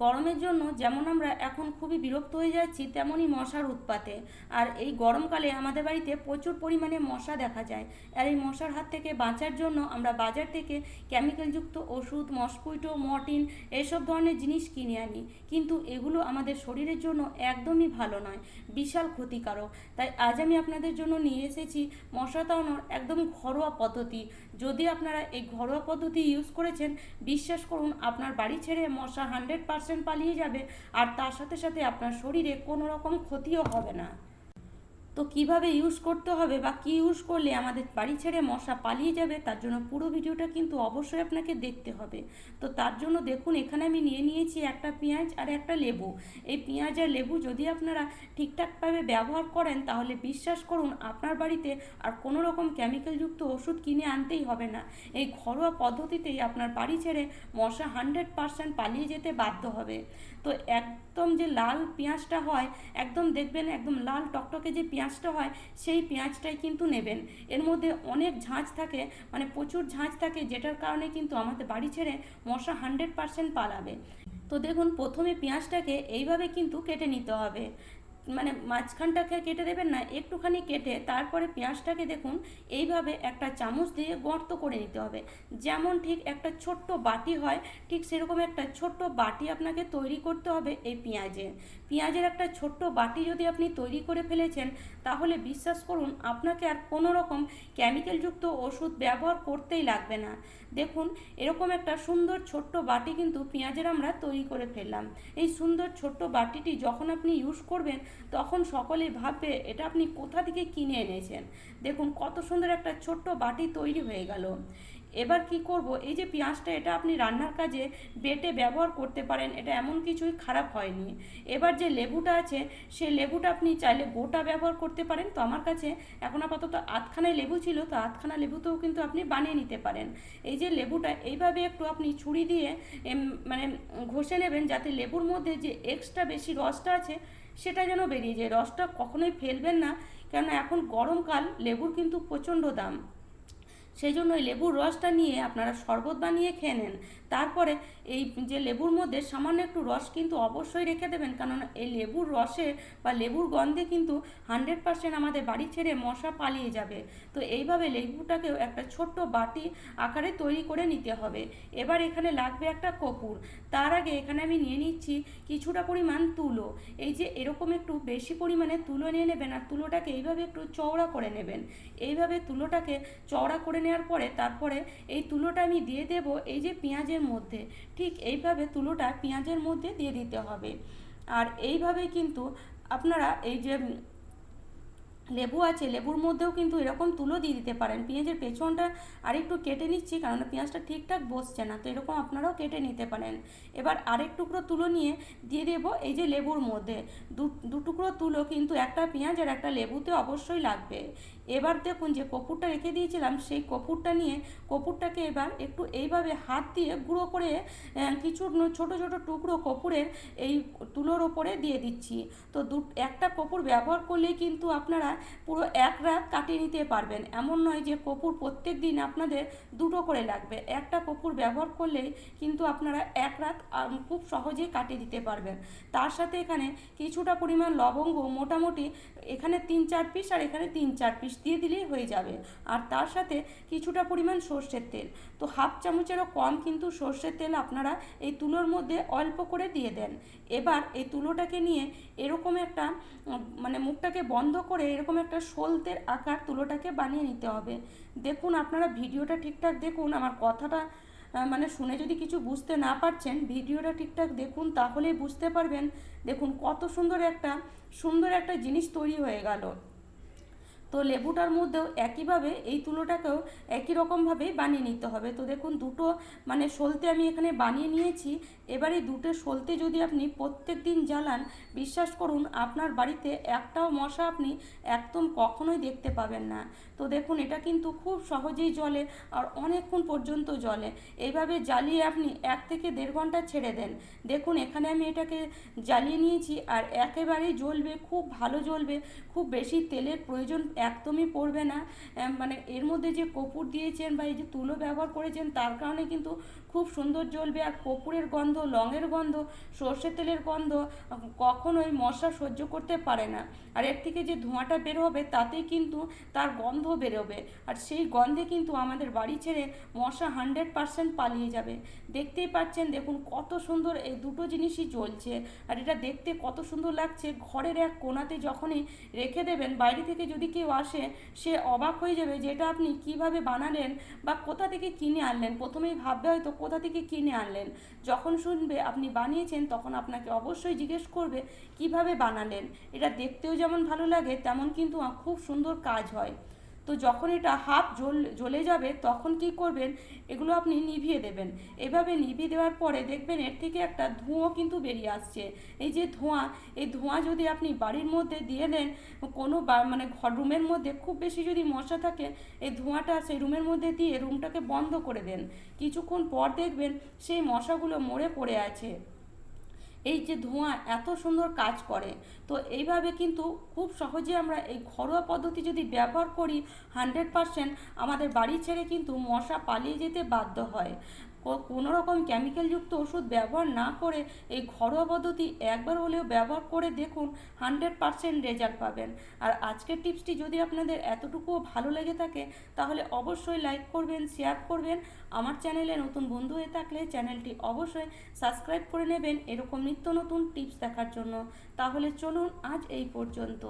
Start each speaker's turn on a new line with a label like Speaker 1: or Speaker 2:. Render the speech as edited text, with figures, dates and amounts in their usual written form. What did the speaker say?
Speaker 1: গরমের জন্য যেমন আমরা এখন খুবই বিরক্ত হয়ে যাচ্ছি, তেমনই মশার উৎপাতে। আর এই গরমকালে আমাদের বাড়িতে প্রচুর পরিমাণে মশা দেখা যায়। আর এই মশার হাত থেকে বাঁচার জন্য আমরা বাজার থেকে কেমিক্যালযুক্ত ওষুধ, মসকুইটো, মর্টিন এসব ধরনের জিনিস কিনে আনি, কিন্তু এগুলো আমাদের শরীরের জন্য একদমই ভালো নয়, বিশাল ক্ষতিকারক। তাই আজ আমি আপনাদের জন্য নিয়ে এসেছি মশা তাড়ানোর একদম ঘরোয়া পদ্ধতি। যদি আপনারা এই ঘরোয়া পদ্ধতি ইউজ করেছেন, বিশ্বাস করুন আপনার বাড়ি ছেড়ে মশা 100% পালিয়ে যাবে, আর তার সাথে সাথে আপনার শরীরে কোনো রকম ক্ষতিও হবে না। তো কিভাবে ইউজ করতে হবে বা কি ইউজ করলে আমাদের বাড়ি ছেড়ে মশা পালিয়ে যাবে, তার জন্য পুরো ভিডিওটা কিন্তু অবশ্যই আপনাকে দেখতে হবে। তো তার জন্য দেখুন, এখানে আমি নিয়ে নিয়েছি একটা পেঁয়াজ আর একটা লেবু। এই পেঁয়াজ আর লেবু যদি আপনারা ঠিকঠাকভাবে ব্যবহার করেন, তাহলে বিশ্বাস করুন আপনার বাড়িতে আর কোনো রকম কেমিক্যালযুক্ত ওষুধ কিনে আনতেই হবে না। এই ঘরোয়া পদ্ধতিতেই আপনার বাড়ি ছেড়ে মশা 100% পালিয়ে যেতে বাধ্য হবে। তো একদম যে লাল পেঁয়াজটা হয়, একদম দেখবেন একদম লাল টকটকে যে পেঁয়াজটা হয়, সেই পেঁয়াজটাই কিন্তু নেবেন। এর মধ্যে অনেক ঝাঁঝ থাকে, মানে প্রচুর ঝাঁঝ থাকে, যেটার কারণে কিন্তু আমাদের বাড়ি ছেড়ে মশা 100% পালাবে। তো দেখুন, প্রথমে পেঁয়াজটাকে এইভাবে কিন্তু কেটে নিতে হবে, মানে মাঝখানটাকে কেটে দেবেন না, একটুখানি কেটে তারপরে পেঁয়াজটাকে দেখুন এইভাবে একটা চামচ দিয়ে গর্ত করে নিতে হবে। যেমন ঠিক একটা ছোট্ট বাটি হয়, ঠিক সেরকম একটা ছোট্ট বাটি আপনাকে তৈরি করতে হবে। এই পেঁয়াজের একটা ছোট্ট বাটি যদি আপনি তৈরি করে ফেলেছেন, তাহলে বিশ্বাস করুন আপনাকে আর কোনো রকম কেমিক্যালযুক্ত ওষুধ ব্যবহার করতেই লাগবে না। দেখুন, এরকম একটা সুন্দর ছোট্ট বাটি কিন্তু পেঁয়াজের আমরা তৈরি করে ফেললাম। এই সুন্দর ছোট্ট বাটিটি যখন আপনি ইউজ করবেন, তখন সকলেই ভাববে এটা আপনি কোথা থেকে কিনে এনেছেন। দেখুন কত সুন্দর একটা ছোট্ট বাটি তৈরি হয়ে গেল। এবার কি করব, এই যে পেঁয়াজটা, এটা আপনি রান্নার কাজে বেটে ব্যবহার করতে পারেন, এটা এমন কিছুই খারাপ হয়নি। এবার যে লেবুটা আছে, সেই লেবুটা আপনি চাইলে গোটা ব্যবহার করতে পারেন। তো আমার কাছে এখন আপাতত আধখানায় লেবু ছিল, তো আধখানা লেবুতেও কিন্তু আপনি বানিয়ে নিতে পারেন। এই যে লেবুটা এইভাবে একটু আপনি ছুরি দিয়ে মানে ঘষে নেবেন, যাতে লেবুর মধ্যে যে এক্সট্রা বেশি রসটা আছে সেটা যেন বেরিয়ে যায়। রসটা কখনোই ফেলবেন না, কেননা এখন গরমকাল, লেবুর কিন্তু প্রচণ্ড দাম। সেই জন্য ওই লেবুর রসটা নিয়ে আপনারা শরবত বানিয়ে খেয়ে নেন। তারপরে এই যে লেবুর মধ্যে সামান্য একটু রস কিন্তু অবশ্যই রেখে দেবেন, কারণ এই লেবুর রসে বা লেবুর গন্ধে কিন্তু 100% আমাদের বাড়ি ছেড়ে মশা পালিয়ে যাবে। তো এইভাবে লেবুটাকেও একটা ছোট্ট বাটি আকারে তৈরি করে নিতে হবে। এবার এখানে লাগবে একটা কর্পূর। তার আগে এখানে আমি নিয়ে নিচ্ছি কিছুটা পরিমাণ তুলো। এই যে এরকম একটু বেশি পরিমাণে তুলো নিয়ে নেবেন, আর তুলোটাকে এইভাবে একটু চওড়া করে নেবেন। এইভাবে তুলোটাকে চওড়া করে নেওয়ার পরে তারপরে এই তুলোটা আমি দিয়ে দেব এই যে পেঁয়াজের মধ্যে। ঠিক এইভাবে তুলোটা পেঁয়াজের মধ্যে দিয়ে দিতে হবে। আর এইভাবে কিন্তু আপনারা এই যে লেবু আছে, লেবুর মধ্যেও কিন্তু এরকম তুলো দিয়ে দিতে পারেন। পেঁয়াজের পেছনটা আরেকটু কেটে নিচ্ছি, কারণ পেঁয়াজটা ঠিকঠাক বসছে না, তো এরকম আপনারাও কেটে নিতে পারেন। এবার আরেক টুকরো তুলো নিয়ে দিয়ে দেবো এই যে লেবুর মধ্যে। দু টুকরো তুলো কিন্তু একটা পেঁয়াজ আর একটা লেবুতে অবশ্যই লাগবে। এবার দেখুন, যে কর্পূরটা রেখে দিয়েছিলাম, সেই কর্পূরটা নিয়ে কর্পূরটাকে এবার একটু এইভাবে হাত দিয়ে গুঁড়ো করে কিছু ছোট ছোট টুকরো কর্পূরের এই তুলোর ওপরে দিয়ে দিচ্ছি। তো একটা কর্পূর ব্যবহার করলেই কিন্তু আপনারা পুরো এক রাত কাটিয়ে নিতে পারবেন। এমন নয় যে কর্পূর প্রত্যেক দিন আপনাদের দুটো করে লাগবে, একটা কর্পূর ব্যবহার করলেই কিন্তু আপনারা এক রাত খুব সহজেই কাটিয়ে দিতে পারবেন। তার সাথে এখানে কিছুটা পরিমাণ লবঙ্গ, মোটামুটি এখানে 3-4 পিস আর এখানে 3-4 পিস দিয়ে দিলেই হয়ে যাবে। আর তার সাথে কিছুটা পরিমাণ সর্ষের তেল, তো হাফ চামচেরও কম কিন্তু সর্ষের তেল আপনারা এই তুলোর মধ্যে অল্প করে দিয়ে দেন। এবার এই তুলোটাকে নিয়ে এরকম একটা মানে মুখটাকে বন্ধ করে এরকম একটা সলতের আকার তুলোটাকে বানিয়ে নিতে হবে। দেখুন আপনারা ভিডিওটা ঠিকঠাক দেখুন, আমার কথাটা মানে শুনে যদি কিছু বুঝতে না পারছেন, ভিডিওটা ঠিকঠাক দেখুন, তাহলেই বুঝতে পারবেন। দেখুন কত সুন্দর একটা জিনিস তৈরি হয়ে গেল। তো লেবুটার মধ্যেও একইভাবে এই তুলোটাকেও একই রকমভাবেই বানিয়ে নিতে হবে। তো দেখুন দুটো মানে সলতে আমি এখানে বানিয়ে নিয়েছি। এবারে দুটো সলতে যদি আপনি প্রত্যেক দিন জ্বালান, বিশ্বাস করুন আপনার বাড়িতে একটাও মশা আপনি একদম কখনোই দেখতে পাবেন না। তো দেখুন এটা কিন্তু খুব সহজেই জ্বলে, আর অনেকক্ষণ পর্যন্ত জ্বলে। এইভাবে জ্বালিয়ে আপনি 1 থেকে 1.5 ঘন্টা ছেড়ে দেন। দেখুন এখানে আমি এটাকে জ্বালিয়ে নিয়েছি, আর একেবারেই জ্বলবে, খুব ভালো জ্বলবে, খুব বেশি তেলের প্রয়োজন একদমই পড়বে না। মানে এর মধ্যে যে কর্পূর দিয়েছেন বা এই যে তুলো ব্যবহার করেছেন তার কারণে কিন্তু খুব সুন্দর জ্বলবে। আর কর্পূরের গন্ধ, লংয়ের গন্ধ, সর্ষের তেলের গন্ধ কখনোই মশা সহ্য করতে পারে না। আর এর থেকে যে ধোঁয়াটা বের হবে তাতেই কিন্তু তার গন্ধ বেরোবে, আর সেই গন্ধে কিন্তু আমাদের বাড়ি ছেড়ে মশা 100% পালিয়ে যাবে। দেখতেই পাচ্ছেন, দেখুন কত সুন্দর এই দুটো জিনিসই জ্বলছে, আর এটা দেখতে কত সুন্দর লাগছে। ঘরের এক কোণাতে যখনই রেখে দেবেন, বাইরে থেকে যদি কেউ আসে সে অবাক হয়ে যাবে যে এটা আপনি কিভাবে বানালেন বা কোথা থেকে কিনে আনলেন। প্রথমেই ভাববে হয়তো কোথা থেকে কিনে আনলেন, যখন শুনবে আপনি বানিয়েছেন তখন আপনাকে অবশ্যই জিজ্ঞেস করবে কিভাবে বানালেন। এটা দেখতেও যেমন ভালো লাগে তেমন কিন্তু খুব সুন্দর কাজ হয়। তো যখন এটা হাফ জ্বলে যাবে তখন কি করবেন, এগুলো আপনি নিভিয়ে দেবেন। এভাবে নিভিয়ে দেওয়ার পরে দেখবেন এর থেকে একটা ধোঁয়া কিন্তু বেরিয়ে আসছে। এই যে ধোঁয়া, এই ধোঁয়া যদি আপনি বাড়ির মধ্যে দিয়ে দেন, কোনো মানে রুমের মধ্যে খুব বেশি যদি মশা থাকে, এই ধোঁয়াটা সেই রুমের মধ্যে দিয়ে রুমটাকে বন্ধ করে দেন। কিছুক্ষণ পর দেখবেন সেই মশাগুলো মরে পড়ে আছে। এই যে ধোঁয়া এত সুন্দর কাজ করে। তো এইভাবে কিন্তু খুব সহজে আমরা এই ঘরোয়া পদ্ধতি যদি ব্যবহার করি, 100% আমাদের বাড়ি ছেড়ে কিন্তু মশা পালিয়ে যেতে বাধ্য হয়। কোনো রকম কেমিক্যালযুক্ত ওষুধ ব্যবহার না করে এই ঘরোয়া পদ্ধতি একবার হলেও ব্যবহার করে দেখুন, 100% রেজাল্ট পাবেন। আর আজকের টিপসটি যদি আপনাদের এতটুকুও ভালো লেগে থাকে তাহলে অবশ্যই লাইক করবেন, শেয়ার করবেন। আমার চ্যানেলে নতুন বন্ধু হয়ে থাকলে চ্যানেলটি অবশ্যই সাবস্ক্রাইব করে নেবেন এরকম নিত্য নতুন টিপস দেখার জন্য। তাহলে চলুন আজ এই পর্যন্ত।